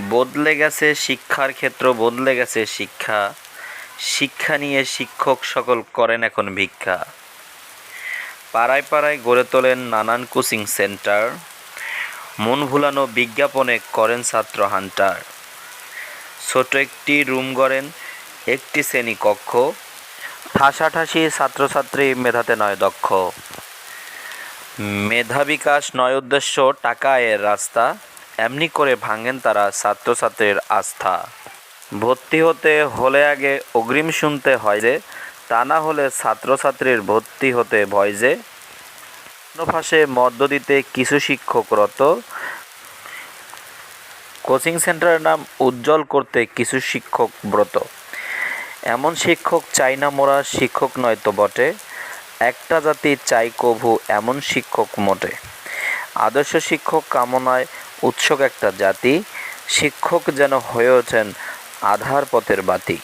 বদলে গেছে শিক্ষার ক্ষেত্র, বদলে গেছে শিক্ষা। শিক্ষা নিয়ে শিক্ষক সকল করেন এখন ভিক্ষা। পাড়ায় পাড়ায় গড়ে তোলেন নানান কোচিং সেন্টার। মন ভুলানো বিজ্ঞাপনে করেন ছাত্র হান্টার। ছোট একটি রুম গড়েন, একটি শ্রেণীকক্ষ। ঠাসাঠাসি ছাত্রছাত্রী, মেধাতে নয় দক্ষ। মেধা বিকাশ নয় উদ্দেশ্য, টাকা আয়ের রাস্তা। এমনি করে ভাঙেন তারা ছাত্রছাত্রীর আস্থা। ভর্তি হতে হলে আগে অগ্রিম শুনতে হয় যে, তা না হলে ছাত্রছাত্রীর ভর্তি হতে ভয় যে। ফাঁসে মদ্য দিতে কিছু শিক্ষক রত। কোচিং সেন্টারের নাম উজ্জ্বল করতে কিছু শিক্ষক ব্রত। এমন শিক্ষক চাই না মোরা, শিক্ষক নয় তো বটে। একটা জাতি চাই কভু এমন শিক্ষক মোটে। আদর্শ শিক্ষক কামনায় উৎসুক একটা জাতি। শিক্ষক যেন হয়ে ওঠেন আধার পথের বাতি।